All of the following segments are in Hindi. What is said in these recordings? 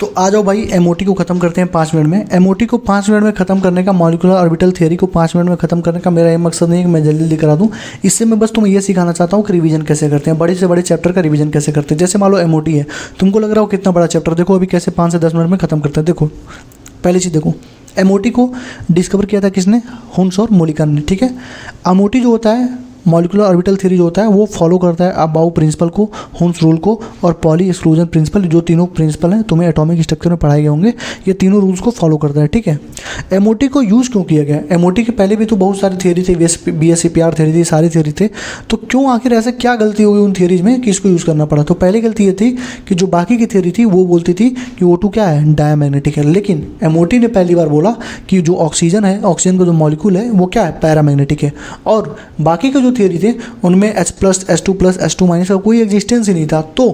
तो आ जाओ भाई, एमओटी को खत्म करते हैं 5 मिनट में। एमओटी को 5 मिनट में खत्म करने का, मॉलिक्यूलर ऑर्बिटल थ्योरी को 5 मिनट में खत्म करने का मेरा ये मकसद नहीं है कि मैं जल्दी जल्दी करा दूं। इससे मैं बस तुम्हें ये सिखाना चाहता हूँ कि रिवीजन कैसे करते हैं, बड़े से बड़े चैप्टर का रिवीजन कैसे करते हैं। जैसे मान लो एमओटी है, तुमको लग रहा हो कितना बड़ा चैप्टर, देखो अभी कैसे 5 से 10 मिनट में खत्म करते हैं। देखो पहली चीज़ देखो, एमओटी को डिस्कवर किया था किसने? हुन्स और मोलिकन ने, ठीक है। एमओटी जो होता है, मॉलिक्यूलर ऑर्बिटल थ्योरी जो होता है, वो फॉलो करता है अबाउ प्रिंसिपल को, हुन्स रूल को और पॉली एक्सक्लूजन प्रिंसिपल, जो तीनों प्रिंसिपल हैं तुम्हें एटॉमिक स्ट्रक्चर में पढ़ाए गए होंगे, ये तीनों रूल्स को फॉलो करता है, ठीक है। एमओटी को यूज़ क्यों किया गया? एमओटी के पहले भी तो बहुत सारी थ्योरी थी, बीएससीपीआर थ्योरी थी, सारी थ्योरी थे, तो क्यों आखिर ऐसे क्या गलती हो गई उन थ्योरीज में कि इसको यूज़ करना पड़ा? तो पहली गलती ये थी कि जो बाकी की थ्योरी थी वो बोलती थी कि O2 क्या है? डायमैग्नेटिक है, लेकिन एमओटी ने पहली बार बोला कि जो ऑक्सीजन है, ऑक्सीजन का जो मॉलिक्यूल है वो क्या है? पैरामैग्नेटिक है। और बाकी का जो थ्योरी थे उनमें H+, H2+, H2- का कोई एग्जिस्टेंस ही नहीं था। तो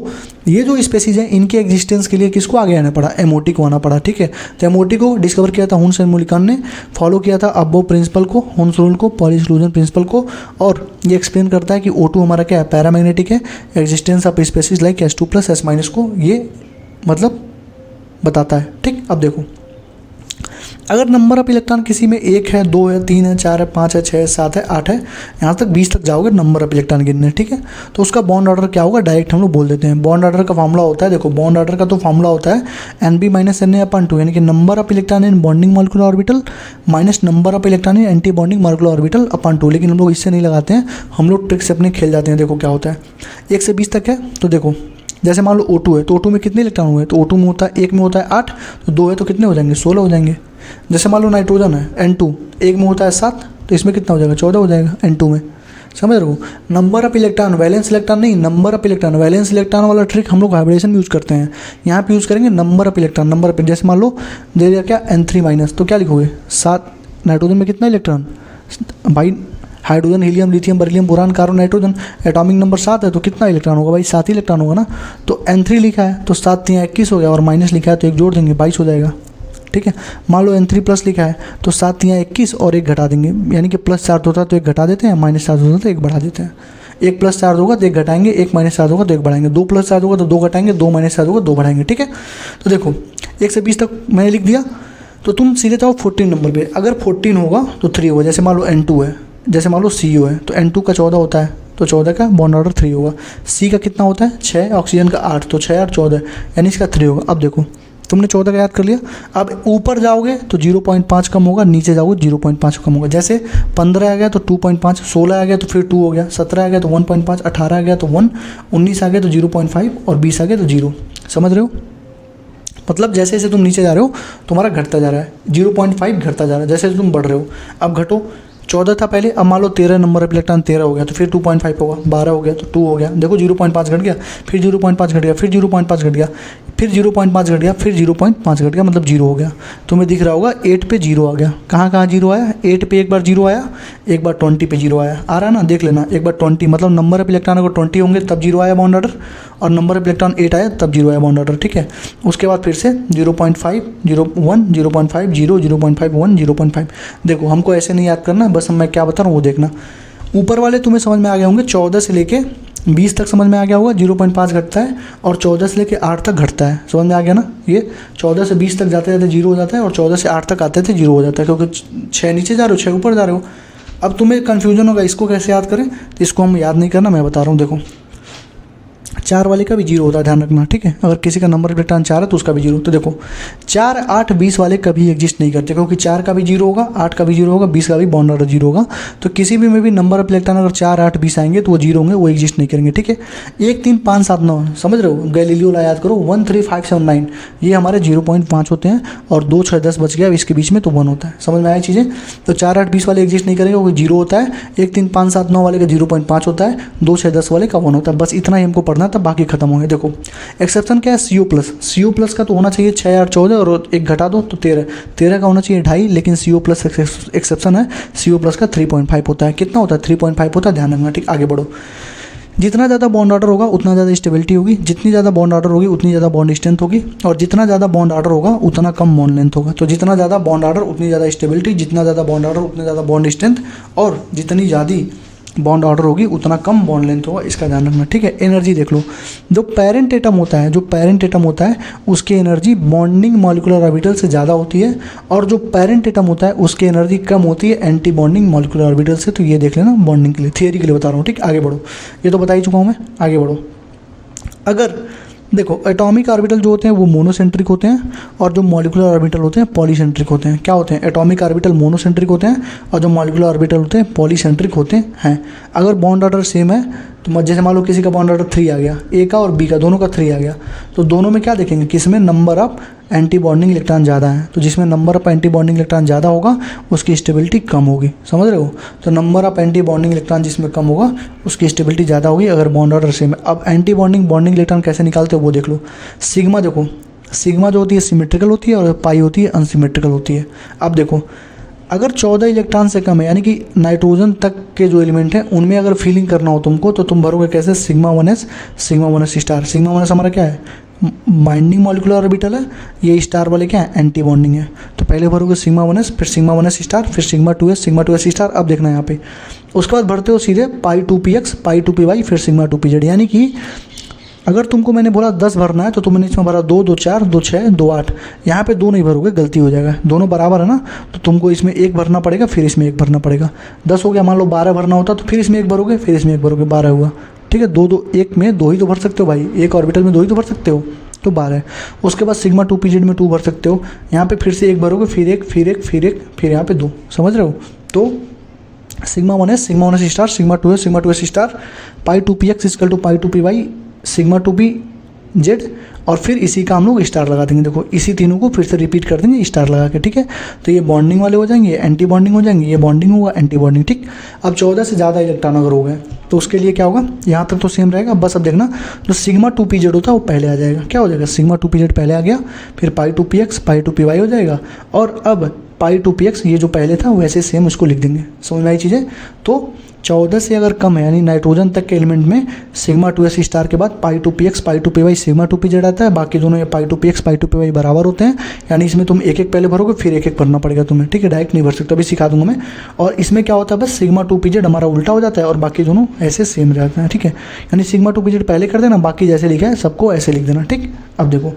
ये जो स्पेसीज हैं इनके एग्जिस्टेंस के लिए किसको आगे आना पड़ा? एमओटी को आना पड़ा, ठीक है। तो एमओटी को डिस्कवर किया था हुन्स एंड मोलिकन ने, फॉलो किया था अबो प्रिंसिपल को, हुन्स रूल को, पॉली एक्सक्लूजन प्रिंसिपल को, और ये एक्सप्लेन करता है कि O2 हमारा क्या है? पैरामैग्नेटिक है। Existence of species like H2+, H- को ये मतलब बताता है, ठीक। अब देखो, अगर नंबर ऑफ इलेक्ट्रॉन किसी में 1 है, 2 है, 3 है, 4 है, 5 है, 6 है, 7 है, 8 है, यहाँ तक 20 तक जाओगे नंबर ऑफ इलेक्ट्रॉन गिनने, ठीक है। तो उसका बॉन्ड ऑर्डर क्या होगा? डायरेक्ट हम लोग बोल देते हैं। बॉन्ड ऑर्डर का फार्मूला होता है, देखो बॉन्ड ऑर्डर का तो फार्मूला होता है NB-NA/2, यानी कि number of electron in bonding molecular orbital minus number of electron in anti bonding molecular orbital upon 2। लेकिन हम लोग इससे नहीं लगाते हैं, हम लोग ट्रिक से अपने खेल जाते हैं। देखो क्या होता है, 1 से 20 तक है, तो देखो जैसे मान लो O2 है, तो O2 में कितने इलेक्ट्रॉन हुए? तो O2 में होता है, 1 में होता है 8, तो 2 है तो कितने हो जाएंगे? 16 हो जाएंगे। जैसे मान लो नाइट्रोजन है N2, 1 में होता है 7, तो इसमें कितना हो जाएगा? 14 हो जाएगा N2 में। समझ रहे हो? Number of electron, valence electron नहीं, number of electron. Valence electron वाला ट्रिक हम लोग हाइब्रिडेशन में यूज़ करते हैं, यहाँ पे यूज़ करेंगे number of electron. Number of, जैसे मान लो दे दिया क्या N3-, तो क्या लिखोगे? 7। नाइट्रोजन में कितना इलेक्ट्रॉन भाई? Hydrogen, helium, lithium, beryllium, boron, carbon, nitrogen, atomic number 7 है, तो कितना इलेक्ट्रॉन होगा भाई? 7 ही इलेक्ट्रॉन होगा ना। तो N3 लिखा है तो 7 3 21 हो गया, और माइनस लिखा है तो 1 जोड़ देंगे, 22 हो जाएगा, ठीक है। मान लो N3+ लिखा है तो 7 3 21 और 1 घटा देंगे, यानी कि प्लस चार्ज होता है तो 1 घटा देते हैं, माइनस चार्ज होता है तो 1 बढ़ा देते हैं। 1 प्लस चार्ज होगा तो 1 घटाएंगे, 1 माइनस चार्ज होगा तो 1 बढ़ाएंगे, 2 प्लस चार्ज होगा तो 2 घटाएंगे, 2 माइनस चार्ज होगा 2 बढ़ाएंगे, ठीक है। तो देखो 1 से 20 तक मैंने लिख दिया, तो तुम सीधे जाओ 14 नंबर पे। अगर 14 होगा तो 3 होगा। जैसे मान लो N2 है, जैसे मान लो CO है, तो N2 का 14 होता है, तो 14 का बॉन्ड ऑर्डर 3 होगा। C का कितना होता है? 6, ऑक्सीजन का 8, तो 6 8 14, यानी इसका 3 होगा। अब देखो तुमने 14 का याद कर लिया, अब ऊपर जाओगे तो 0.5 कम होगा, नीचे जाओगे 0.5 कम होगा। जैसे 15 आ गया तो 2.5, 16 आ गया तो फिर 2 हो गया, 17 आ गया तो 1.5, 18 आ गया तो 1, 19 आ गया तो 0.5 और 20 आ गया तो 0। समझ रहे हो? मतलब जैसे जैसे तुम नीचे जा रहे हो तुम्हारा घटता जा रहा है, 0.5 घटता जा रहा है जैसे जैसे तुम बढ़ रहे हो। अब घटो, 14 था पहले, अब मान लो 13 नंबर ऑफ इलेक्ट्रॉन 13 हो गया तो फिर 2.5 होगा, 12 हो गया तो 2 हो गया। देखो 0.5 घट गया, फिर 0.5 घट गया, फिर 0.5 घट गया, फिर 0.5 घट गया, फिर 0.5 घट गया, मतलब 0 हो गया। तुम्हें दिख रहा होगा 8 पे 0 आ गया। कहाँ कहाँ 0 आया? 8 पे एक बार 0 आया, एक बार 20 पे 0 आया। आ रहा है ना? देख लेना, एक बार 20 मतलब नंबर ऑफ इलेक्ट्रॉन अगर 20 होंगे तब 0 आया बॉन्ड ऑर्डर, और नंबर ऑफ इलेक्ट्रॉन 8 आया तब 0 आया बॉन्ड ऑर्डर, ठीक है। उसके बाद फिर से 0.5 0.1 0.5 0 0.5 1 0.5। देखो हमको ऐसे नहीं याद करना, बस मैं क्या बता रहा हूँ वो देखना। ऊपर वाले तुम्हें समझ में आ गए होंगे, 14 से लेके 20 तक समझ में आ गया होगा, 0.5 घटता है, और 14 से लेके 8 तक घटता है। समझ में आ गया ना? ये 14 से 20 तक जाते जाते 0 हो जाता है, और 14 से 8 तक आते थे 0 हो जाता है, क्योंकि 6 नीचे जा रहे हो, 6 ऊपर जा रहे हो। अब तुम्हें कन्फ्यूजन होगा इसको कैसे याद करें, तो इसको हम याद नहीं करना, मैं बता रहा हूँ। देखो 4 वाले का भी 0 होता है, ध्यान रखना, ठीक है। अगर किसी का नंबर इलेक्ट्रॉन 4 है तो उसका भी 0। तो देखो 4 8 20 वाले कभी एग्जिस्ट नहीं करते, क्योंकि 4 का भी 0 होगा, 8 का भी 0 होगा, 20 का भी बॉन्ड ऑर्डर 0 होगा। तो किसी भी में भी नंबर ऑफ इलेक्ट्रॉन अगर 4 8 20 आएंगे तो वो 0 होंगे, वो एग्जिस्ट नहीं करेंगे, ठीक है। 1 3 5 7 9 समझ रहे हो? गैलीलियो ला याद करो, 1 3 5 7 9 ये हमारे 0.5 होते हैं, और 2 6 10 बच गया इसके बीच में तो 1 होता है। समझ में आया चीज़ें? तो 4 8 20 वाले एग्जिस्ट नहीं करेंगे, वो 0 होता है। 1 3 5 7 9 वाले का 0.5 होता है, 2 6 10 वाले का 1 होता है। बस इतना ही हमको पढ़ना था, बाकी खत्म हो गया। देखो एक्सेप्शन क्या है? CO+ का तो होना चाहिए 6 8 14, और 1 घटा दो तो 13 का होना चाहिए 2.5, लेकिन CO+ एक्सेप्शन है। CO+ का 3.5 होता है। कितना होता है? 3.5 होता है, ध्यान रखना, ठीक। आगे बढ़ो, जितना ज़्यादा बॉन्ड ऑर्डर होगा उतना ज़्यादा स्टेबिलिटी होगी, जितनी ज़्यादा बॉन्ड ऑर्डर होगी उतनी ज़्यादा बॉन्ड स्ट्रेंथ होगी, और जितना ज़्यादा बॉन्ड ऑर्डर होगा उतना कम बॉन्ड लेंथ होगा। तो जितना ज़्यादा बॉन्ड ऑर्डर उतनी ज़्यादा स्टेबिलिटी, जितना ज़्यादा बॉन्ड ऑर्डर उतना ज़्यादा बॉन्ड स्ट्रेंथ, और जितनी ज़्यादा बॉन्ड ऑर्डर होगी उतना कम बॉन्ड लेंथ होगा, इसका ध्यान रखना, ठीक है। एनर्जी देख लो, जो पेरेंट एटम होता है उसकी एनर्जी बॉन्डिंग मॉलिक्यूलर ऑर्बिटल से ज़्यादा होती है, और जो पेरेंट एटम होता है उसकी एनर्जी कम होती है एंटी बॉन्डिंग मॉलिक्यूलर ऑर्बिटल से। तो ये देख लेना बॉन्डिंग के लिए, थियरी के लिए बता रहा हूँ, ठीक। आगे बढ़ो, ये तो बता ही चुका हूँ मैं, आगे बढ़ो। अगर देखो एटॉमिक ऑर्बिटल जो होते हैं वो मोनोसेंट्रिक होते हैं, और जो मॉलिक्यूलर ऑर्बिटल होते हैं पॉलीसेंट्रिक होते हैं। क्या होते हैं? एटॉमिक ऑर्बिटल मोनोसेंट्रिक होते हैं, और जो मॉलिक्यूलर ऑर्बिटल होते हैं पॉलीसेंट्रिक होते हैं। अगर बॉन्ड ऑर्डर सेम है तो जैसे मान लो किसी का बॉन्ड ऑर्डर 3 आ गया, ए का और बी का, दोनों का 3 आ गया, तो दोनों में क्या देखेंगे, किसमें number of anti bonding electron ज़्यादा है। तो जिसमें number of anti bonding electron ज़्यादा होगा उसकी स्टेबिलिटी कम होगी, समझ रहे हो। तो number of anti bonding electron जिसमें कम होगा उसकी स्टेबिलिटी ज़्यादा होगी अगर बॉन्ड ऑर्डर सेम है। अब एंटी बॉन्डिंग इलेक्ट्रॉन कैसे निकालते हो वो देख लो। सिग्मा देखो, सिग्मा जो होती है सिमेट्रिकल होती है और पाई होती है अनसिमेट्रिकल होती है। अब देखो अगर 14 इलेक्ट्रॉन से कम है, यानी कि नाइट्रोजन तक के जो एलिमेंट हैं उनमें अगर फिलिंग करना हो तुमको, तो तुम भरोगे कैसे, sigma 1s star. Sigma 1s हमारा क्या है, बाइंडिंग मॉलिक्यूलर ऑर्बिटल है, ये स्टार वाले क्या है, एंटी बॉन्डिंग है। तो पहले भरोगे सिग्मा 1s, फिर सिग्मा 1s स्टार, फिर सिग्मा 2s स्टार। अब देखना यहाँ पे, उसके बाद भरते हो सीधे पाई 2px, पाई 2py, फिर सिग्मा 2pz। यानी कि अगर तुमको मैंने बोला 10 भरना है तो तुमने इसमें भरा 2, 2 4, 2 6, 2 8। यहाँ पे 2 नहीं भरोगे, गलती हो जाएगा, दोनों बराबर है ना, तो तुमको इसमें 1 भरना पड़ेगा, फिर इसमें 1 भरना पड़ेगा। 10 हो गया, मान लो 12 भरना होता तो फिर इसमें 1 भरोगे, फिर इसमें 1 भरोगे, 12 हुआ, ठीक है। 2 2 1 में 2 ही तो भर सकते हो भाई, एक ऑर्बिटल में 2 ही तो भर सकते हो, तो 12। उसके बाद सिग्मा 2pz में 2 भर सकते हो, यहाँ पे फिर से 1 भरोगे, फिर 1, फिर 1, फिर 1, फिर यहाँ पे 2, समझ रहे हो। तो sigma 1s star, sigma 2s star, pi 2px equal to pi 2py, sigma 2pz, और फिर इसी का हम लोग स्टार लगा देंगे। देखो इसी तीनों को फिर से रिपीट कर देंगे स्टार लगा के, ठीक है। तो ये बॉन्डिंग वाले हो जाएंगे, एंटी बॉन्डिंग हो जाएंगे, ये बॉन्डिंग होगा, एंटी बॉन्डिंग, ठीक। अब 14 से ज़्यादा इलेक्ट्रॉन अगर हो गए तो उसके लिए क्या होगा, यहाँ तक तो सेम रहेगा, बस अब देखना जो सिग्मा 2pz होता है वो पहले आ जाएगा। क्या हो जाएगा, सिग्मा 2pz पहले आ गया, फिर पाई 2px, पाई 2py हो जाएगा, और अब पाई 2px ये जो पहले था वैसे सेम उसको लिख देंगे। समझ में आई चीज़ें। तो 14 से अगर कम है, यानी नाइट्रोजन तक के एलिमेंट में सिग्मा 2s स्टार के बाद पाई 2px, पाई 2py, सिग्मा 2pz आता है। बाकी दोनों ये पाई 2px, पाई 2py बराबर होते हैं, यानी इसमें तुम एक एक पहले भरोगे, फिर एक एक भरना पड़ेगा तुम्हें, ठीक है। डायरेक्ट नहीं भर सकते, अभी सिखा दूंगा मैं। और इसमें क्या होता है, बस सिग्मा 2pz हमारा उल्टा हो जाता है और बाकी दोनों ऐसे सेम रहते हैं, ठीक है। यानी सिग्मा 2pz पहले कर देना, बाकी जैसे लिखा है सबको ऐसे लिख देना, ठीक। अब देखो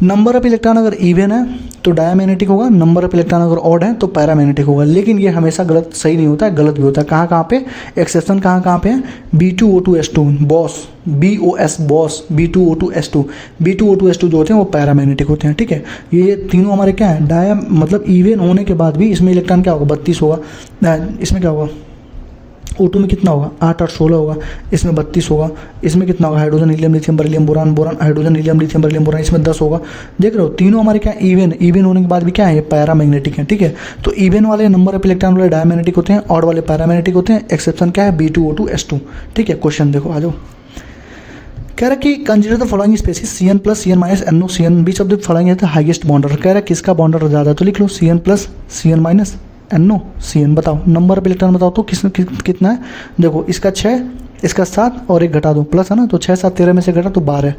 नंबर ऑफ इलेक्ट्रॉन अगर इवन है तो डायमैग्नेटिक होगा, नंबर ऑफ इलेक्ट्रॉन अगर ऑड है तो पैरामैग्नेटिक होगा। लेकिन ये हमेशा गलत, सही नहीं होता है, गलत भी होता है। कहाँ पे एक्सेप्शन, कहाँ पे है, B2O2S2 boss, BOS boss, B2O2S2 B2O2S2 जो होते हैं वो पैरामैग्नेटिक होते हैं, ठीक है। ये तीनों हमारे क्या है, मतलब इवन होने के बाद भी इसमें इलेक्ट्रॉन क्या होगा, 32 होगा। इसमें क्या होगा, O2 में कितना होगा, 8 और 16 होगा, इसमें 32 होगा। इसमें कितना होगा, hydrogen helium lithium beryllium boron, boron hydrogen helium lithium beryllium boron, इसमें 10 होगा। देख रहे हो तीनों हमारे क्या इवन होने के बाद भी क्या है, पैरामैग्नेटिक है, ठीक है। तो इवन वाले नंबर ऑफ इलेक्ट्रॉन वाले डायमैग्नेटिक होते हैं, ऑड वाले पैरामैग्नेटिक होते हैं। एक्सेप्शन क्या है, B2O2S2, ठीक है। क्वेश्चन देखो, आ जाओ। कह रहा है कि consider the following species CN plus CN minus NO CN which of the following है द हाईएस्ट बॉन्डर। कह रहा है किसका बॉन्डर ज़्यादा, तो लिख लो CN plus CN minus NO CN। बताओ नंबर ऑफ इलेक्ट्रॉन बताओ तो कितना है। देखो इसका 6, इसका 7 और एक घटा दो, प्लस है ना, तो 6 7 13 में से घटा तो 12।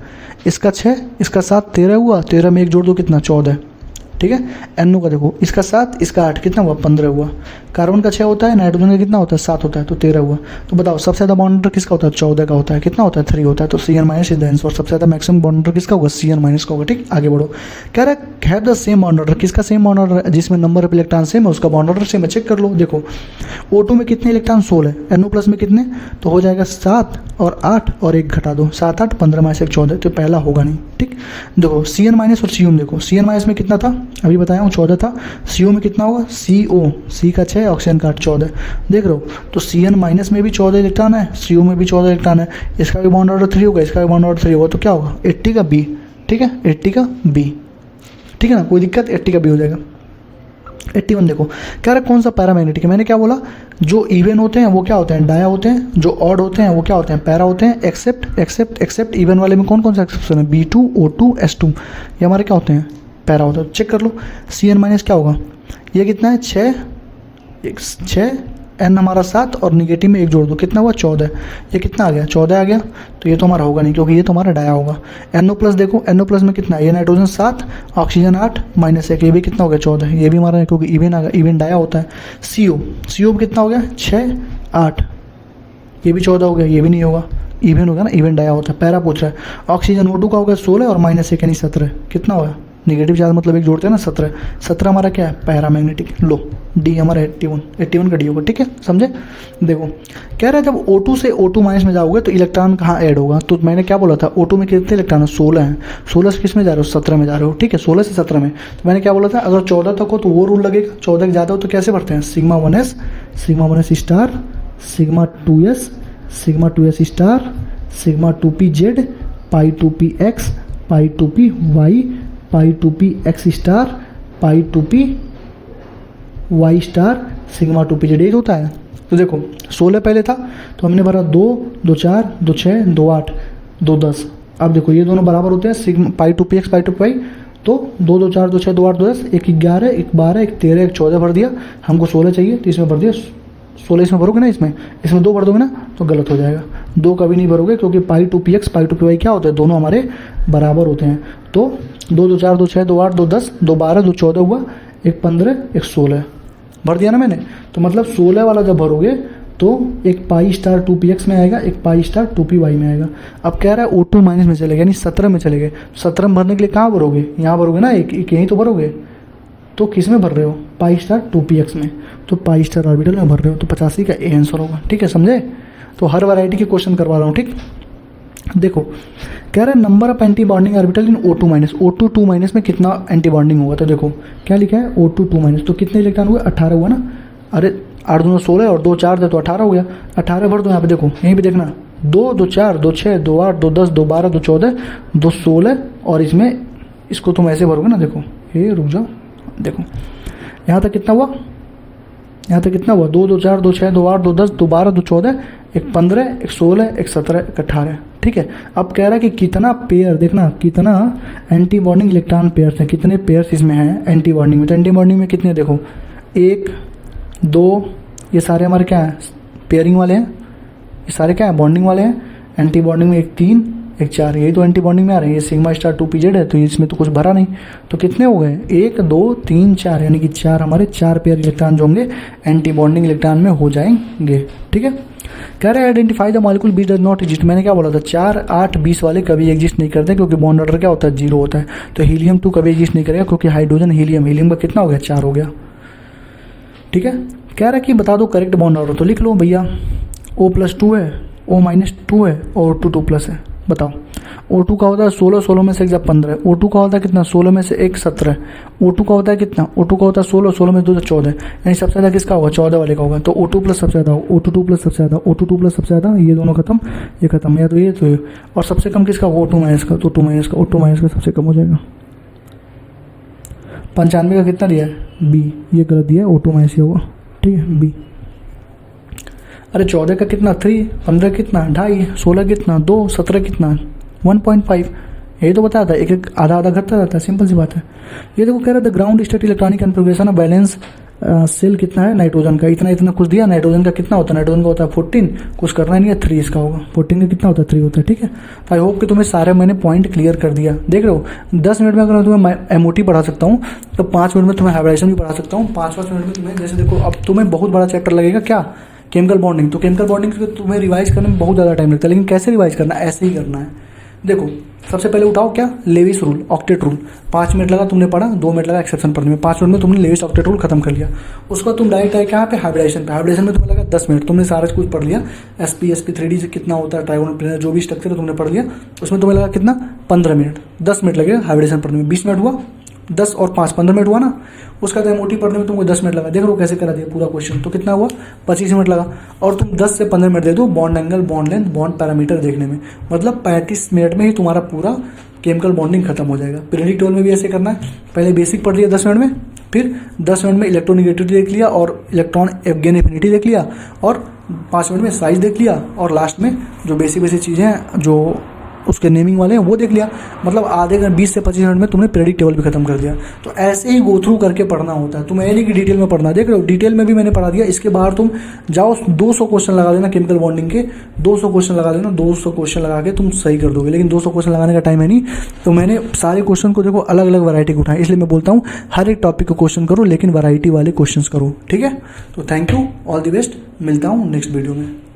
इसका 6, इसका 7 13 हुआ, 13 में एक जोड़ दो कितना, 14, ठीक है। NO का देखो, इसका 7, इसका 8, कितना हुआ, 15 हुआ। कार्बन का 6 होता है, नाइट्रोजन का कितना होता है, 7 होता है, तो 13 हुआ। तो बताओ सबसे ज़्यादा बॉन्डर किसका होता है, 14 का होता है, कितना होता है, 3 होता है। तो CN minus is the answer. सबसे ज़्यादा मैक्सिमम बॉन्डर किसका होगा, CN माइनस का होगा, ठीक। आगे बढ़ो। कह रहा है हैव द सेम बॉन्डर, किसका सेम बॉन्डर, जिसमें नंबर ऑफ इलेक्ट्रॉन सेम है उसका बॉन्डर सेम है। चेक कर लो, देखो O2 में कितने इलेक्ट्रॉन, 16, NO प्लस में कितने, तो हो जाएगा 7 और 8 और एक घटा दो, 7 8 15 माइनस 1 14, तो पहला होगा नहीं, ठीक। देखो CN माइनस और CO में, देखो CN माइनस में कितना था, अभी बताया हूँ 14 था। CO में कितना होगा, C का 6, ऑक्सीजन का 8, 14। देख रहे हो, तो CN माइनस में भी 14 इलेक्ट्रॉन है, CO में भी 14 इलेक्ट्रॉन है। इसका भी बॉन्ड ऑर्डर 3 होगा, इसका भी बॉन्ड ऑर्डर 3 होगा, तो क्या होगा, 80 का B, ठीक है, 80 का B, ठीक है ना, कोई दिक्कत, 80 का B हो जाएगा। 81 देखो, कह रहा कौन सा पैरामैग्नेटिक है। मैंने क्या बोला, जो इवन होते हैं वो क्या होते हैं, डाया होते हैं, जो ऑड होते हैं वो क्या होते हैं, पैरा होते हैं। एक्सेप्ट इवन वाले में कौन कौन सा एक्सेप्शन है, B2O2S2 ये हमारे क्या होते हैं, पैरा होते हैं। चेक कर लो, CN माइनस क्या होगा, ये कितना है, 6 N हमारा 7 और निगेटिव में एक जोड़ दो, कितना हुआ, 14। ये कितना आ गया, 14 आ गया। तो ये तो हमारा होगा नहीं, क्योंकि ये तो हमारा डाया होगा। NO प्लस देखो, NO प्लस में कितना है, ये नाइट्रोजन 7, ऑक्सीजन 8 माइनस 1, ये भी कितना हो गया, 14। ये भी हमारा क्योंकि इवन आ गया, इवन डाया होता है। CO में कितना हो गया, 6 8 ये भी 14 हो गया, ये भी नहीं होगा, इवन होगा ना, इवन डाया होता है। पैरा पूछ रहा है ऑक्सीजन O2 का होगा 16 और -1 यानी 17, कितना होगा? नेगेटिव चार्ज मतलब एक जोड़ते हैं ना 17, 17 हमारा क्या है? पैरामैग्नेटिक। लो डी हमारा 81 का डी होगा, ठीक है, समझे? देखो कह रहा है जब O2 से O2 माइनस में जाओगे तो इलेक्ट्रॉन कहाँ ऐड होगा? तो मैंने क्या बोला था, O2 में कितने इलेक्ट्रॉन है? 16 हैं। 16 से किस में जा रहे हो? 17 में जा रहे हो, ठीक है, 16 से 17 में। तो मैंने क्या बोला था, अगर 14 तक हो तो वो रूल लगेगा, 14 के ज़्यादा हो तो कैसे बढ़ते हैं? Sigma 1s star, sigma 2s star, sigma 2pz, पाई 2px, पाई 2py, पाई 2px स्टार, पाई 2py स्टार, सिग्मा 2pz, यही होता है। तो देखो 16 पहले था तो हमने भरा 2, 2 4, 2 6, 2 8, 2 10। अब देखो ये दोनों बराबर होते हैं, सिग्मा पाई 2px, पाई 2py, तो 2, 2 4, 2 6, 2 8, 2 10, एक 11, एक 12, एक 13, एक 14 भर दिया। हमको 16 चाहिए तो इसमें भर दिया 16, इसमें भरोगे ना, इसमें 2 भर दोगे ना तो गलत हो जाएगा। 2 कभी नहीं भरोगे क्योंकि पाई 2px, पाई 2py क्या होते हैं? दोनों हमारे बराबर होते हैं। तो 2, 2 4, 2 6, 2 8, 2 10, 2 12, 2 14 हुआ, एक 15, एक 16 भर दिया ना मैंने। तो मतलब 16 वाला जब भरोगे तो एक पाई स्टार 2px में आएगा, एक पाई स्टार 2py में आएगा। अब कह रहा है O2 माइनस में चले गए, यानी 17 में चले गए। 17 में भरने के लिए कहाँ भरोगे? यहाँ भरोगे ना, एक यहीं तो भरोगे। तो किस में भर रहे हो? पाई स्टार 2px में, तो पाई स्टार ऑर्बिटल में भर रहे हो, तो 85 का ए आंसर होगा, ठीक है, समझे? तो हर वैरायटी के क्वेश्चन करवा रहा हूँ, ठीक। देखो कह रहा है number of anti bonding orbital in O2 minus, O2 2 minus में कितना एंटी बॉन्डिंग होगा? तो देखो क्या लिखा है, O2 2 माइनस, तो कितने इलेक्ट्रॉन हुए? 18 हुआ ना। अरे 8 2 16 और 2 4 तो 18 हो गया। 18 भर दो यहाँ पे, देखो यहीं पे देखना, 2 2 4, 2 6, 2 8, 2 10, 2 12, 2 14, 2 16, और इसमें इसको तुम ऐसे भरोगे ना, देखो ये रुक जाओ, देखो यहाँ तक कितना हुआ? यहाँ तक कितना हुआ? 2 2 4, 2 6, 2 8, 2 10, 2 12, 2 14, एक 15, एक 16, एक 17, एक 18, ठीक है। अब कह रहा है कि कितना पेयर, देखना कितना एंटी बॉन्डिंग इलेक्ट्रॉन पेयर्स हैं, कितने पेयर्स इसमें हैं एंटी बॉन्डिंग में। तो एंटी बॉन्डिंग में कितने, देखो 1 2, ये सारे हमारे क्या हैं? पेयरिंग वाले हैं, ये सारे क्या हैं? बॉन्डिंग वाले हैं। एंटी बॉन्डिंग में एक 3, एक 4, यही तो एंटी बॉन्डिंग में आ रहे हैं। ये सिग्मा स्टार 2pz है तो इसमें तो कुछ भरा नहीं, तो कितने हो गए? 1 2 3 4, यानी कि 4 हमारे 4 पेयर इलेक्ट्रॉन जो होंगे एंटी बॉन्डिंग इलेक्ट्रॉन में हो जाएंगे, ठीक है। कह रहे हैं identify the molecule beach does not exist. मैंने क्या बोला था, 4 8 20 वाले कभी एग्जिस्ट नहीं करते क्योंकि बॉन्ड ऑर्डर क्या होता है? 0 होता है। तो हीलियम 2 कभी एग्जिस्ट नहीं करेगा क्योंकि हाइड्रोजन हीलियम का कितना हो गया? 4 हो गया, ठीक है। कह रहा है कि बता दो करेक्ट बॉन्ड ऑर्डर, तो लिख लो भैया O+2 है, O-2 है और O2 2+ है। बताओ O2 का होता है 16, 16 में से 1 15, O2 का होता है कितना? 16 में से 1 17, O2 का होता है कितना? O2 का होता है 16, 16 में 2 14, यानी सबसे ज़्यादा किसका होगा? 14 वाले का होगा। तो O2 प्लस सबसे ज़्यादा, O2 2 प्लस सबसे ज़्यादा, O2 2 प्लस सबसे ज़्यादा, ये दोनों खत्म, ये खत्म, या तो ये तो ये। और सबसे कम किसका? O2 माइनस का, तो O2 माइनस का सबसे कम हो जाएगा। 95 का कितना दिया है? B, ये गलत दिया है, O2 माइनस ही होगा, ठीक है, B। अरे 14 का कितना? 3, 15 कितना? 2.5, 16 कितना? 2, 17 कितना? 1.5, यही तो बताया था, एक एक आधा आधा घटता रहता है, सिंपल सी बात है। ये देखो कह रहा है the ground state electronic configuration of valence shell कितना है? नाइट्रोजन का इतना कुछ दिया। नाइट्रोजन का कितना होता है? नाइट्रोजन का होता है 14, कुछ करना नहीं है, 3 इसका होगा। 14 का कितना होता है? 3 होता है, ठीक है। तो आई होप कि तुम्हें सारे मैंने पॉइंट क्लियर कर दिया। देख रहे हो 10 मिनट में अगर मैं तुम्हें MOT पढ़ा सकता हूँ तो 5 मिनट में तुम्हें हाइब्रिडाइजेशन भी पढ़ा सकता हूँ। 5 मिनट में तुम्हें, जैसे देखो अब तुम्हें बहुत बड़ा चैप्टर लगेगा क्या? Chemical bonding. तो केमिकल बॉन्डिंग तुम्हें रिवाइज करने में बहुत ज़्यादा टाइम लगता है, लेकिन कैसे रिवाइज करना है? ऐसे ही करना है। देखो सबसे पहले उठाओ क्या? Lewis rule, octet rule. 5 minute लगा तुमने पढ़ा, 2 मिनट लगा एक्सेप्शन पढ़ने में, 5 मिनट में तुमने लेविस ऑक्टेट रूल खत्म कर लिया। उसका तुम डायरेक्ट आए कहाँ पे? हाइब्रिडाइजेशन पे। हाइब्रिडाइजेशन में तुम्हें लगा 10 मिनट, तुमने सारा कुछ पढ़ लिया। sp3d से कितना होता है, ट्राइगोनल प्लेनर जो भी स्ट्रक्चर है तुमने पढ़ लिया। उसमें तुम्हें लगा कितना? 15 मिनट, 10 मिनट लगेगा हाइब्रिडाइजेशन पढ़ने में। 20 मिनट हुआ, 10 और 5 15 मिनट हुआ ना। उसका तो MOT पढ़ने में तुमको 10 मिनट लगा। देख लो कैसे करा दिया पूरा क्वेश्चन, तो कितना हुआ? 25 मिनट लगा। और तुम 10 से 15 मिनट दे दो bond angle, bond length, bond parameter देखने में, मतलब 35 मिनट में ही तुम्हारा पूरा केमिकल बॉन्डिंग खत्म हो जाएगा। पीरियडिक टेबल में भी ऐसे करना है, पहले बेसिक पढ़ लिया 10 मिनट में, फिर 10 मिनट में इलेक्ट्रोनेगेटिविटी देख लिया और इलेक्ट्रॉन गेन एफिनिटी देख लिया, और 5 मिनट में साइज देख लिया, और लास्ट में जो बेसिक चीज़ें हैं जो उसके नेमिंग वाले हैं वो देख लिया। मतलब आधे घंटे 20 से 25 मिनट में तुमने पीरियडिक टेबल भी खत्म कर दिया। तो ऐसे ही गो थ्रू करके पढ़ना होता है। तुम्हें नहीं कि डिटेल में पढ़ना। देख रहे हो डिटेल में भी मैंने पढ़ा दिया। इसके बाहर तुम जाओ 200 क्वेश्चन लगा देना केमिकल बॉन्डिंग के, 200 क्वेश्चन लगा देना, 200 क्वेश्चन लगा के तुम सही कर दोगे। लेकिन 200 क्वेश्चन लगाने का टाइम है नहीं, तो मैंने सारे क्वेश्चन को देखो अलग अलग वैरायटी के उठाए, इसलिए मैं बोलता हूँ हर एक टॉपिक को क्वेश्चन करो, लेकिन वैरायटी वाले क्वेश्चन करो, ठीक है। तो thank you, all the best, मिलता हूँ नेक्स्ट वीडियो में।